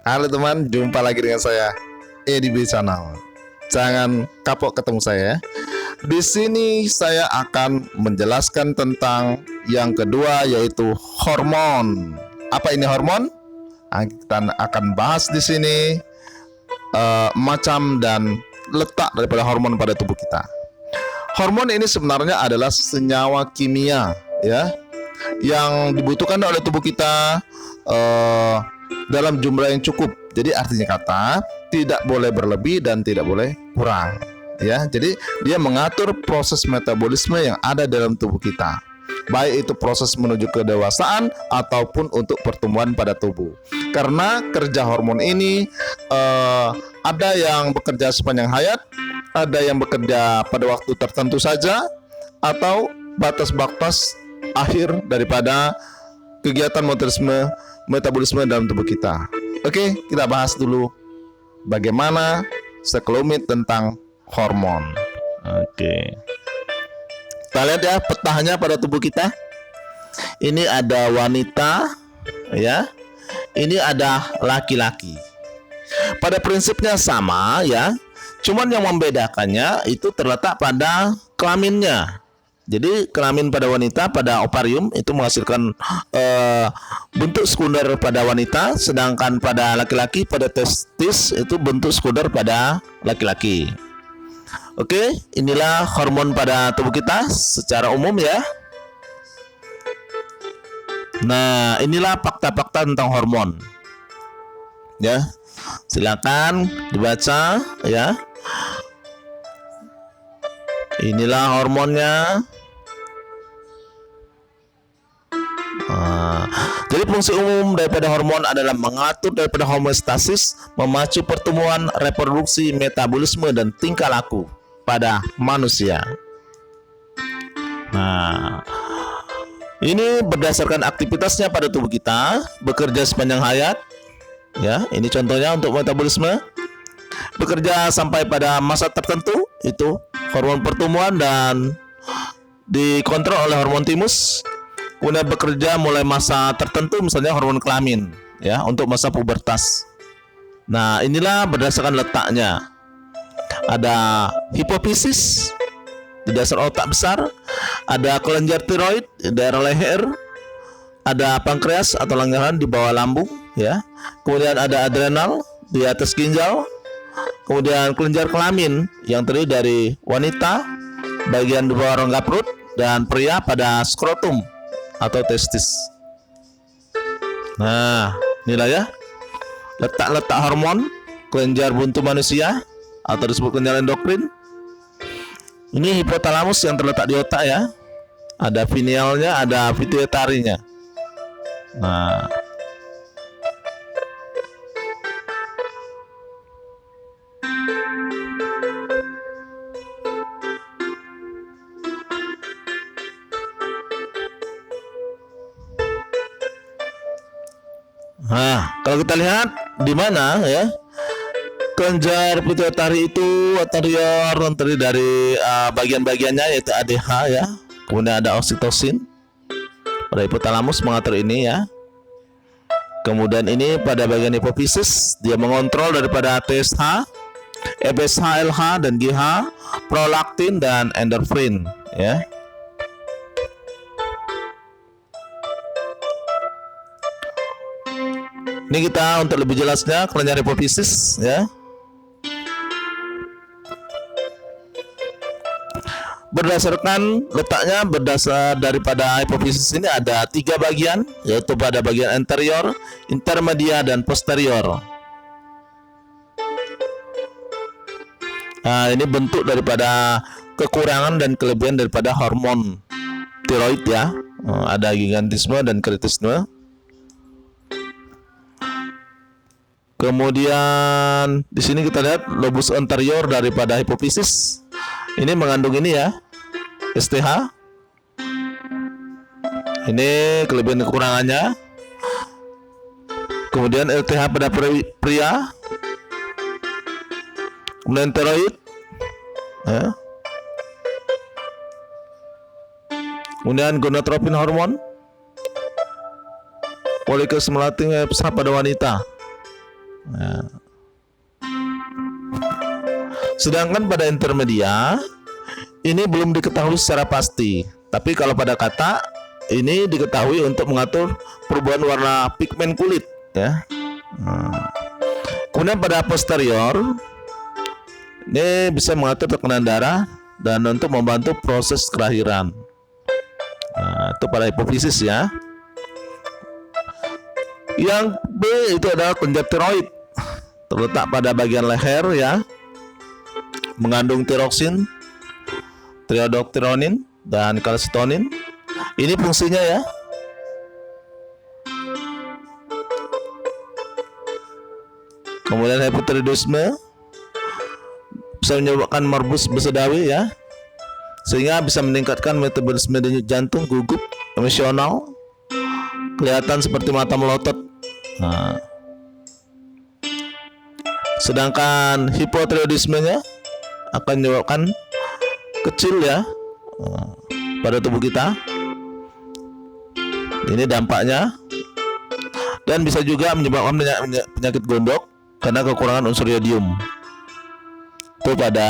Halo teman, jumpa lagi dengan saya Edi B Channel. Jangan kapok ketemu saya ya. Di sini saya akan menjelaskan tentang yang kedua, yaitu hormon. Apa ini hormon? Kita akan bahas di sini macam dan letak daripada hormon pada tubuh kita. Hormon ini sebenarnya adalah senyawa kimia ya yang dibutuhkan oleh tubuh kita dalam jumlah yang cukup. Jadi artinya kata tidak boleh berlebih dan tidak boleh kurang ya. Jadi dia mengatur proses metabolisme yang ada dalam tubuh kita, baik itu proses menuju kedewasaan ataupun untuk pertumbuhan pada tubuh. Karena kerja hormon ini ada yang bekerja sepanjang hayat, ada yang bekerja pada waktu tertentu saja, atau batas-batas akhir daripada kegiatan metabolisme dalam tubuh kita. Oke, kita bahas dulu bagaimana sekelumit tentang hormon. Oke. Kita lihat ya petanya pada tubuh kita. Ini ada wanita ya. Ini ada laki-laki. Pada prinsipnya sama ya. Cuman yang membedakannya itu terletak pada kelaminnya. Jadi kelamin pada wanita pada ovarium itu menghasilkan bentuk sekunder pada wanita, sedangkan pada laki-laki pada testis itu bentuk sekunder pada laki-laki. Oke, inilah hormon pada tubuh kita secara umum ya. Nah, inilah fakta-fakta tentang hormon. Ya. Silakan dibaca ya. Inilah hormonnya. Jadi fungsi umum daripada hormon adalah mengatur daripada homeostasis, memacu pertumbuhan, reproduksi, metabolisme, dan tingkah laku pada manusia. Nah, ini berdasarkan aktivitasnya pada tubuh kita, bekerja sepanjang hayat. Ya, ini contohnya untuk metabolisme. Bekerja sampai pada masa tertentu, itu hormon pertumbuhan dan dikontrol oleh hormon timus. Kemudian bekerja mulai masa tertentu, misalnya hormon kelamin ya, untuk masa pubertas. Nah, inilah berdasarkan letaknya. Ada hipofisis di dasar otak besar, ada kelenjar tiroid di daerah leher, ada pankreas atau langgaran di bawah lambung ya. Kemudian ada adrenal di atas ginjal. Kemudian kelenjar kelamin yang terdiri dari wanita bagian di bawah rongga perut dan pria pada skrotum atau testis. Nah, inilah ya letak-letak hormon kelenjar buntu manusia atau disebut kelenjar endokrin. Ini hipotalamus yang terletak di otak ya. Ada pinealnya, ada pituitarinya. Nah, kalau kita lihat di mana ya kelenjar pituitari itu anterior terdiri dari bagian-bagiannya yaitu ADH ya. Kemudian ada oksitosin pada hipotalamus mengatur ini ya. Kemudian ini pada bagian hipofisis dia mengontrol daripada TSH, FSH, LH dan GH, prolaktin dan endorfin ya. Ini kita untuk lebih jelasnya kelenjar hipofisis ya. Berdasarkan letaknya berdasar daripada hipofisis ini ada 3 bagian, yaitu pada bagian anterior, intermedia dan posterior. Nah, ini bentuk daripada kekurangan dan kelebihan daripada hormon tiroid ya. Ada gigantisme dan kritisme. Kemudian di sini kita lihat lobus anterior daripada hipofisis. Ini mengandung ini ya, STH. Ini kelebihan kekurangannya. Kemudian LTH pada pria. Kemudian tiroid. Ya. Kemudian gonadotropin hormon. Follicle stimulating FSH pada wanita. Nah, sedangkan pada intermedia ini belum diketahui secara pasti. Tapi kalau pada kata ini diketahui untuk mengatur perubahan warna pigmen kulit, ya. Kemudian pada posterior ini bisa mengatur tekanan darah dan untuk membantu proses kelahiran. Nah, itu pada hipofisis ya. Yang B itu adalah kelenjar tiroid, terletak pada bagian leher ya, mengandung tiroksin, triiodopteronin dan kalsitonin. Ini fungsinya ya. Kemudian hipotiroidisme bisa menyebabkan morbus bersedawi ya, sehingga bisa meningkatkan metabolisme denyut jantung, gugup, emosional, kelihatan seperti mata melotot. Nah, sedangkan hipotiroidismenya akan menyebabkan kecil ya pada tubuh kita. Ini dampaknya, dan bisa juga menyebabkan penyakit gondok karena kekurangan unsur yodium. Itu pada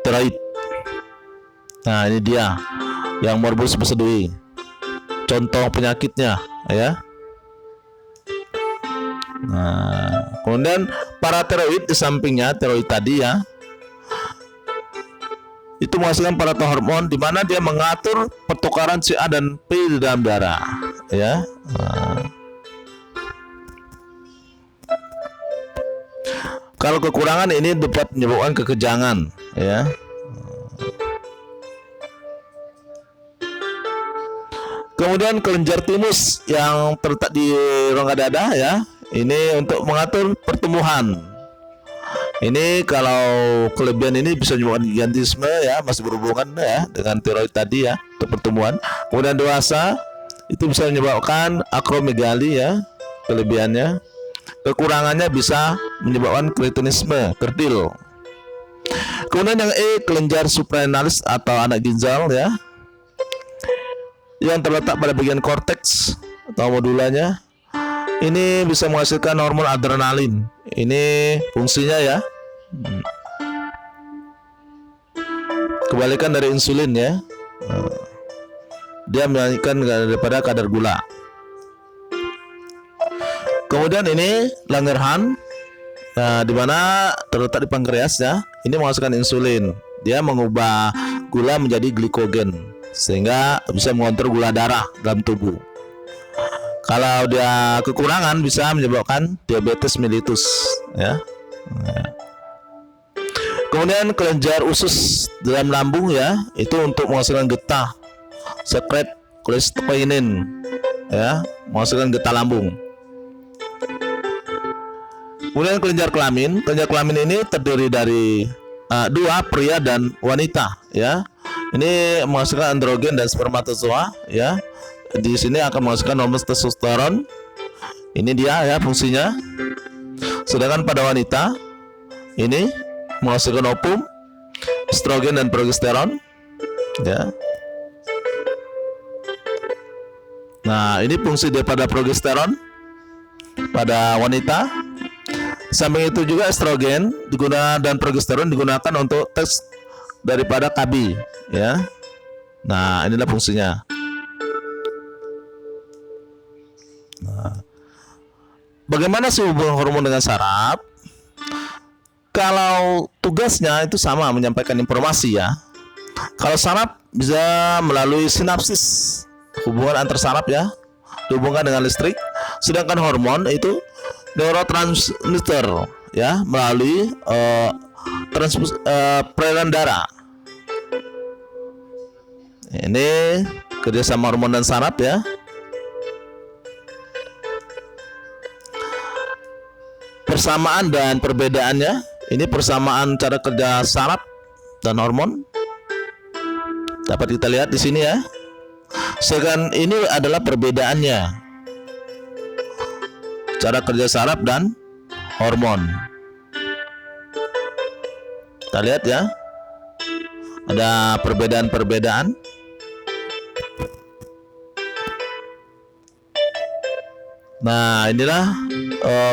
tiroid. Nah, ini dia yang morbus bersedawi. Contoh penyakitnya ya. Nah, kemudian paratiroid di sampingnya tiroid tadi ya, itu menghasilkan parathormon di mana dia mengatur pertukaran CA dan P di dalam darah ya. Kalau kekurangan ini dapat menyebabkan kekejangan ya. Kemudian kelenjar timus yang terletak di rongga dada ya, ini untuk mengatur pertumbuhan. Ini kalau kelebihan ini bisa menyebabkan gigantisme ya, masih berhubungan ya dengan tiroid tadi ya untuk pertumbuhan. Kemudian dewasa itu bisa menyebabkan akromegali ya, kelebihannya. Kekurangannya bisa menyebabkan kretinisme, kerdil. Kemudian yang E, kelenjar suprarenalis atau anak ginjal ya, yang terletak pada bagian korteks atau modulanya. Ini bisa menghasilkan hormon adrenalin. Ini fungsinya ya, kebalikan dari insulin ya. Dia menaikkan daripada kadar gula. Kemudian ini Langerhans, nah, di mana terletak di pankreas ya. Ini menghasilkan insulin. Dia mengubah gula menjadi glikogen sehingga bisa mengontrol gula darah dalam tubuh. Kalau dia kekurangan bisa menyebabkan diabetes mellitus ya. Kemudian kelenjar usus dalam lambung ya, itu untuk menghasilkan getah, sekret kolestokinin ya, menghasilkan getah lambung. Kemudian kelenjar kelamin ini terdiri dari dua, pria dan wanita ya. Ini menghasilkan androgen dan spermatozoa ya. Di sini akan menghasilkan hormon testosteron. Ini dia ya fungsinya. Sedangkan pada wanita ini menghasilkan ovum, estrogen dan progesteron ya. Nah, ini fungsi daripada progesteron pada wanita. Samping itu juga estrogen digunakan dan progesteron digunakan untuk tes daripada KB ya. Nah, inilah fungsinya. Nah, bagaimana sih hubungan hormon dengan saraf? Kalau tugasnya itu sama, menyampaikan informasi ya. Kalau saraf bisa melalui sinapsis, hubungan antar saraf ya, dihubungkan dengan listrik. Sedangkan hormon itu neurotransmitter ya, melalui peredaran darah. Ini kerjasama hormon dan saraf ya. Persamaan dan perbedaannya, ini persamaan cara kerja saraf dan hormon dapat kita lihat di sini ya. Sedangkan ini adalah perbedaannya, cara kerja saraf dan hormon. Kita lihat ya, ada perbedaan-perbedaan. Nah, inilah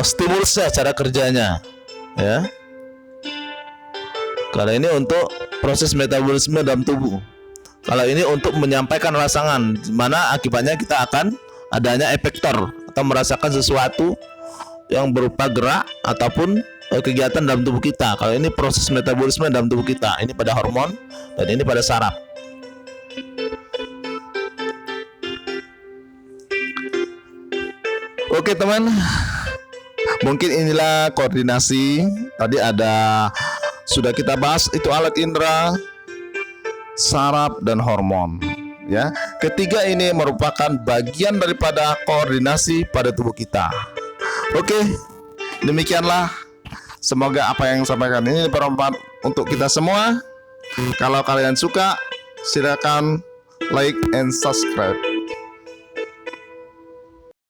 stimulusnya, cara kerjanya, ya. Kalau ini untuk proses metabolisme dalam tubuh. Kalau ini untuk menyampaikan rangsangan, di mana akibatnya kita akan adanya efektor atau merasakan sesuatu yang berupa gerak ataupun kegiatan dalam tubuh kita. Kalau ini proses metabolisme dalam tubuh kita, ini pada hormon dan ini pada saraf. Oke teman, mungkin inilah koordinasi. Tadi sudah kita bahas itu alat indera, saraf dan hormon. Ya, ketiga ini merupakan bagian daripada koordinasi pada tubuh kita. Oke, demikianlah. Semoga apa yang sampaikan ini bermanfaat untuk kita semua. Kalau kalian suka, silakan like and subscribe.